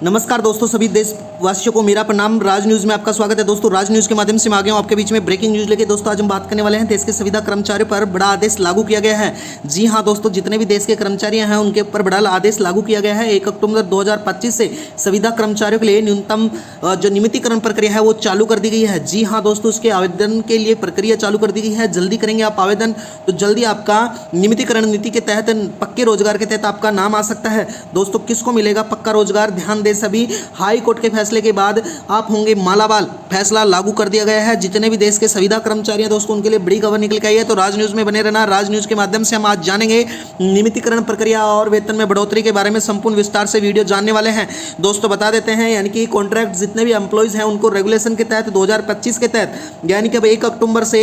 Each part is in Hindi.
नमस्कार दोस्तों, सभी देशवासियों को मेरा प्रणाम। राज न्यूज़ में आपका स्वागत है। दोस्तों, राज न्यूज़ के माध्यम से मैं आ गया हूं आपके बीच में ब्रेकिंग न्यूज़ लेके। दोस्तों, आज हम बात करने वाले हैं देश के संविदा कर्मचारियों पर बड़ा आदेश लागू किया गया है। जी हां दोस्तों, जितने भी देश के कर्मचारी हैं उनके ऊपर बड़ा आदेश लागू किया गया है। 1 अक्टूबर 2025 से संविदा कर्मचारियों के लिए न्यूनतम जो नियमितीकरण प्रक्रिया है वो चालू कर दी गई है। जी हाँ दोस्तों, उसके आवेदन के लिए प्रक्रिया चालू कर दी गई है। जल्दी करेंगे आप आवेदन तो जल्दी आपका नियमितीकरण नीति के तहत, पक्के रोजगार के तहत आपका नाम आ सकता है। दोस्तों, किसको मिलेगा पक्का रोजगार? ध्यान दें सभी, हाई कोर्ट के फैसले के बाद आप होंगे मालामाल। फैसला लागू कर दिया गया है। जितने भी देश के संविदा कर्मचारी हैं दोस्तों, उनके लिए बड़ी खबर निकल के आई है। तो राज न्यूज़ में बने रहना। राज न्यूज़ के माध्यम से हम आज जानेंगे नियमितीकरण प्रक्रिया और वेतन में बढ़ोतरी के बारे में संपूर्ण विस्तार से वीडियो जानने वाले हैं। दोस्तों, बता देते हैं, यानी कि कॉन्ट्रैक्ट जितने भी एम्प्लॉयज़ हैं उनको रेगुलेशन के तहत 2025 के तहत, यानी कि अब 1 अक्टूबर से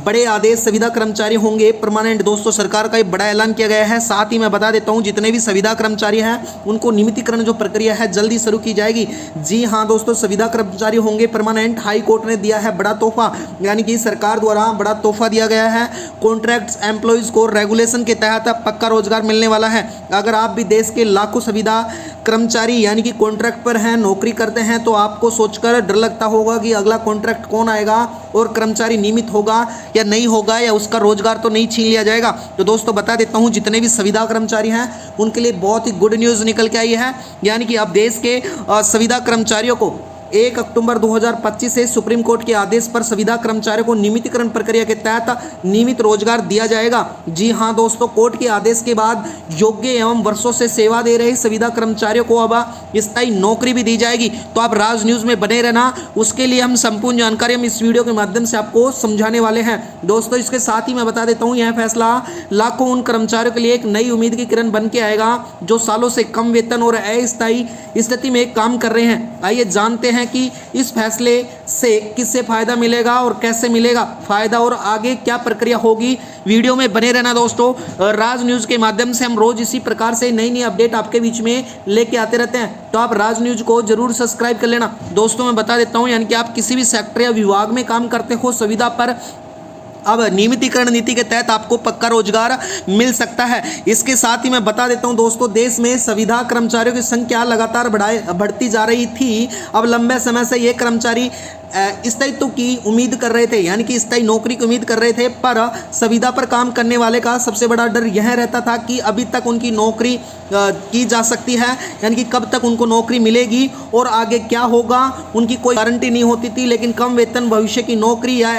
बड़े आदेश संविदा कर्मचारी होंगे परमानेंट। दोस्तों, सरकार का एक बड़ा ऐलान किया गया है। साथ ही मैं बता देता हूँ, जितने भी संविदा कर्मचारी हैं उनको नियमितीकरण जो प्रक्रिया है जल्दी शुरू की जाएगी। जी हाँ दोस्तों, संविदा कर्मचारी होंगे परमानेंट। हाई कोर्ट ने दिया है बड़ा तोहफा, यानी कि सरकार द्वारा बड़ा तोहफा दिया गया है। कॉन्ट्रैक्ट्स एम्प्लॉयज़ को रेगुलेशन के तहत पक्का रोजगार मिलने वाला है। अगर आप भी देश के लाखों संविदा कर्मचारी यानी कि कॉन्ट्रैक्ट पर हैं, नौकरी करते हैं, तो आपको सोचकर डर लगता होगा कि अगला कॉन्ट्रैक्ट कौन आएगा और कर्मचारी नियमित होगा या नहीं होगा, या उसका रोजगार तो नहीं छीन लिया जाएगा। तो दोस्तों, बता देता हूं, जितने भी संविदा कर्मचारी हैं उनके लिए बहुत ही गुड न्यूज़ निकल के आई है। यानी कि अब देश के संविदा कर्मचारियों को 1 अक्टूबर 2025 से सुप्रीम कोर्ट के आदेश पर संविदा कर्मचारियों को नियमितीकरण प्रक्रिया के तहत नियमित रोजगार दिया जाएगा। जी हां दोस्तों, कोर्ट के आदेश के बाद योग्य एवं वर्षों से सेवा दे रहे संविदा कर्मचारियों को अब स्थायी नौकरी भी दी जाएगी। तो आप राज न्यूज़ में बने रहना, उसके लिए हम संपूर्ण जानकारी हम इस वीडियो के माध्यम से आपको समझाने वाले हैं। दोस्तों, इसके साथ ही मैं बता देता हूँ, यह फैसला लाखों उन कर्मचारियों के लिए एक नई उम्मीद की किरण बन के आएगा जो सालों से कम वेतन और अस्थायी स्थिति में काम कर रहे हैं। आइए जानते हैं कि इस फैसले से किससे फायदा मिलेगा और कैसे मिलेगा फायदा, और आगे क्या प्रक्रिया होगी। वीडियो में बने रहना दोस्तों। राज न्यूज़ के माध्यम से हम रोज इसी प्रकार से नई नई अपडेट आपके बीच में लेके आते रहते हैं, तो आप राज न्यूज़ को जरूर सब्सक्राइब कर लेना। दोस्तों, मैं बता देता हूं, यानी कि आप किसी भी सेक्टर या विभाग में काम करते हो, संविदा पर अब नियमितीकरण नीति के तहत आपको पक्का रोजगार मिल सकता है। इसके साथ ही मैं बता देता हूं दोस्तों, देश में संविदा कर्मचारियों की संख्या लगातार बढ़ती जा रही थी। अब लंबे समय से ये कर्मचारी स्थायित्व की उम्मीद कर रहे थे, यानी कि स्थायी नौकरी की उम्मीद कर रहे थे, पर संविदा पर काम करने वाले का सबसे बड़ा डर यह रहता था कि अभी तक उनकी नौकरी की जा सकती है, यानी कि कब तक उनको नौकरी मिलेगी और आगे क्या होगा, उनकी कोई गारंटी नहीं होती थी। लेकिन कम वेतन, भविष्य की नौकरी या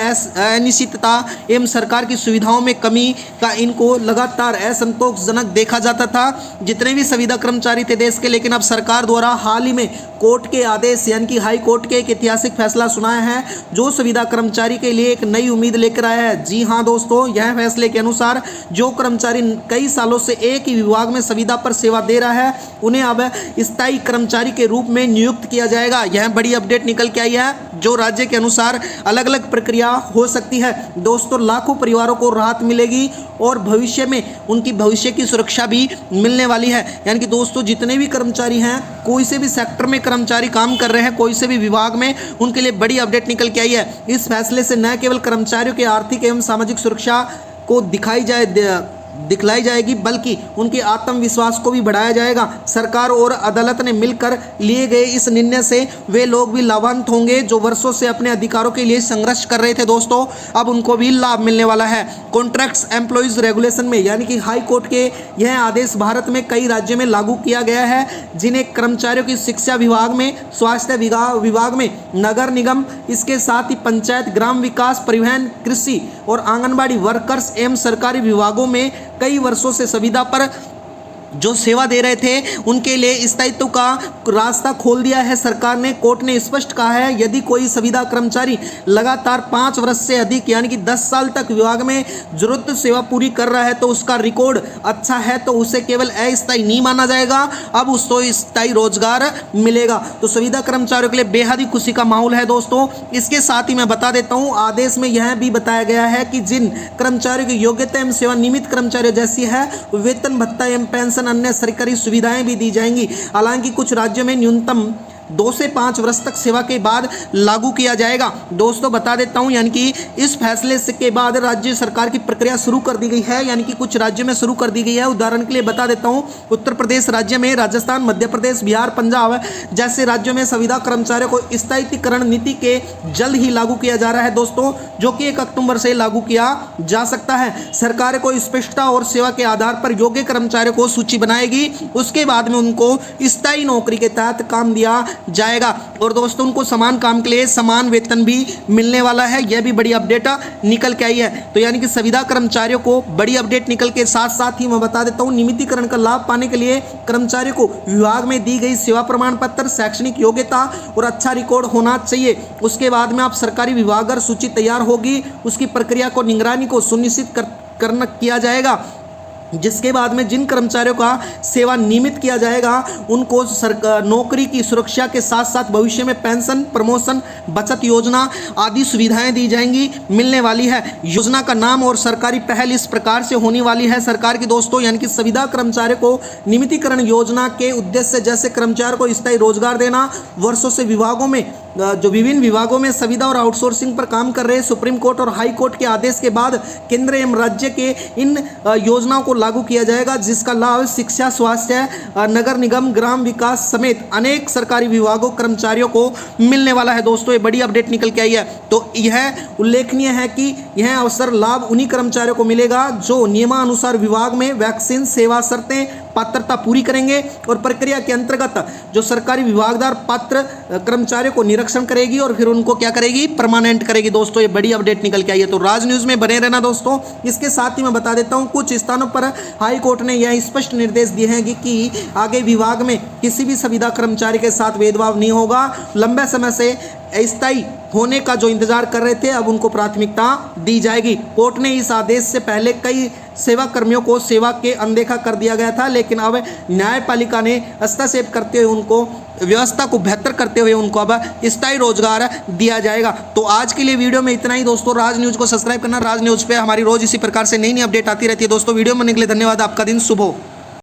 अनिश्चितता एवं सरकार की सुविधाओं में कमी का इनको लगातार असंतोषजनक देखा जाता था, जितने भी संविदा कर्मचारी थे देश के। लेकिन अब सरकार द्वारा हाल ही में कोर्ट के आदेश, यानी कि हाई कोर्ट के एक ऐतिहासिक फैसला सुनाया है जो संविदा कर्मचारी के लिए एक नई उम्मीद लेकर आया है। जी हां दोस्तों, यह फैसले के अनुसार जो कर्मचारी कई सालों से एक ही विभाग में संविदा पर सेवा दे रहा है, उन्हें अब स्थायी कर्मचारी के रूप में नियुक्त किया जाएगा। यह बड़ी अपडेट निकल के आई है, जो राज्य के अनुसार अलग अलग प्रक्रिया हो सकती है। दोस्तों, लाखों परिवारों को राहत मिलेगी और भविष्य में उनकी भविष्य की सुरक्षा भी मिलने वाली है। यानी कि दोस्तों, जितने भी कर्मचारी हैं, कोई से भी सेक्टर में कर्मचारी काम कर रहे हैं, कोई से भी विभाग में, उनके लिए बड़ी अपडेट निकल के आई है। इस फैसले से न केवल कर्मचारियों के आर्थिक एवं सामाजिक सुरक्षा को दिखलाई जाएगी, बल्कि उनके आत्मविश्वास को भी बढ़ाया जाएगा। सरकार और अदालत ने मिलकर लिए गए इस निर्णय से वे लोग भी लाभान्वित होंगे जो वर्षों से अपने अधिकारों के लिए संघर्ष कर रहे थे। दोस्तों, अब उनको भी लाभ मिलने वाला है। कॉन्ट्रैक्ट्स एम्प्लॉयज रेगुलेशन में, यानी कि हाई कोर्ट के यह आदेश भारत में कई राज्यों में लागू किया गया है, जिन्हें कर्मचारियों की शिक्षा विभाग में, स्वास्थ्य विभाग में, नगर निगम, इसके साथ ही पंचायत, ग्राम विकास, परिवहन, कृषि और आंगनबाड़ी वर्कर्स एवं सरकारी विभागों में कई वर्षों से संविदा पर जो सेवा दे रहे थे उनके लिए स्थायित्व का रास्ता खोल दिया है सरकार ने। कोर्ट ने स्पष्ट कहा है, यदि कोई संविदा कर्मचारी लगातार 5 वर्ष से अधिक, यानी कि 10 साल तक विभाग में जरूरत सेवा पूरी कर रहा है, तो उसका रिकॉर्ड अच्छा है, तो उसे केवल अस्थायी नहीं माना जाएगा, अब उसको स्थायी रोजगार मिलेगा। तो संविदा कर्मचारियों के लिए बेहद ही खुशी का माहौल है दोस्तों। इसके साथ ही मैं बता देता हूँ, आदेश में यह भी बताया गया है कि जिन कर्मचारियों की योग्यता एवं सेवा नियमित कर्मचारियों जैसी है, वेतन भत्ता एवं पेंशन, अन्य सरकारी सुविधाएं भी दी जाएंगी। हालांकि कुछ राज्यों में न्यूनतम 2 से 5 वर्ष तक सेवा के बाद लागू किया जाएगा। दोस्तों बता देता हूं, यानी कि इस फैसले से के बाद राज्य सरकार की प्रक्रिया शुरू कर दी गई है, यानी कि कुछ राज्यों में शुरू कर दी गई है। उदाहरण के लिए बता देता हूं, उत्तर प्रदेश राज्य में, राजस्थान, मध्य प्रदेश, बिहार, पंजाब जैसे राज्यों में संविदा कर्मचारियों को स्थायीकरण नीति के जल्द ही लागू किया जा रहा है दोस्तों, जो कि 1 अक्टूबर से लागू किया जा सकता है। सरकार को स्पष्टता और सेवा के आधार पर योग्य कर्मचारियों को सूची बनाएगी, उसके बाद में उनको स्थायी नौकरी के तहत काम दिया जाएगा और दोस्तों उनको समान काम के लिए समान वेतन भी मिलने वाला है। यह भी बड़ी अपडेट निकल के आई है। तो यानी कि संविदा कर्मचारियों को बड़ी अपडेट निकल के साथ साथ ही मैं बता देता हूं, नियमितीकरण का लाभ पाने के लिए कर्मचारियों को विभाग में दी गई सेवा प्रमाण पत्र, शैक्षणिक योग्यता और अच्छा रिकॉर्ड होना चाहिए। उसके बाद में आप सरकारी विभाग अगर सूची तैयार होगी, उसकी प्रक्रिया को निगरानी को सुनिश्चित करना किया जाएगा, जिसके बाद में जिन कर्मचारियों का सेवा नियमित किया जाएगा उनको नौकरी की सुरक्षा के साथ साथ भविष्य में पेंशन, प्रमोशन, बचत योजना आदि सुविधाएं दी जाएंगी, मिलने वाली है। योजना का नाम और सरकारी पहल इस प्रकार से होने वाली है सरकार की दोस्तों, यानी कि संविदा कर्मचारियों को नियमितीकरण योजना के उद्देश्य जैसे कर्मचारियों को स्थायी रोजगार देना, वर्षों से विभागों में जो विभिन्न विभागों में संविदा और आउटसोर्सिंग पर काम कर रहे सुप्रीम कोर्ट और हाई कोर्ट के आदेश के बाद केंद्र एवं राज्य के इन योजनाओं को लागू किया जाएगा, जिसका लाभ शिक्षा, स्वास्थ्य, नगर निगम, ग्राम विकास समेत अनेक सरकारी विभागों कर्मचारियों को मिलने वाला है। दोस्तों ये बड़ी अपडेट निकल के आई है। तो यह उल्लेखनीय है कि यह अवसर लाभ उन्हीं कर्मचारियों को मिलेगा जो नियमानुसार विभाग में वैक्सीन सेवा शर्तें पात्रता पूरी करेंगे और प्रक्रिया के अंतर्गत जो सरकारी विभागदार पात्र कर्मचारियों को निरीक्षण करेगी और फिर उनको क्या करेगी, परमानेंट करेगी। दोस्तों ये बड़ी अपडेट निकल के आई है। तो राज न्यूज़ में बने रहना दोस्तों। इसके साथ ही मैं बता देता हूँ, कुछ स्थानों पर हाई कोर्ट ने यह स्पष्ट निर्देश दिए हैं कि आगे विभाग में किसी भी संविदा कर्मचारी के साथ भेदभाव नहीं होगा। लंबे समय से अस्थायी होने का जो इंतजार कर रहे थे, अब उनको प्राथमिकता दी जाएगी। कोर्ट ने इस आदेश से पहले कई सेवा कर्मियों को सेवा के अनदेखा कर दिया गया था, लेकिन अब न्यायपालिका ने हस्तक्षेप करते हुए उनको व्यवस्था को बेहतर करते हुए उनको अब स्थायी रोजगार दिया जाएगा। तो आज के लिए वीडियो में इतना ही दोस्तों। राज न्यूज़ को सब्सक्राइब करना। राज न्यूज़ पे हमारी रोज इसी प्रकार से नई नई अपडेट आती रहती है दोस्तों। वीडियो में बनने के लिए धन्यवाद। आपका दिन शुभ हो।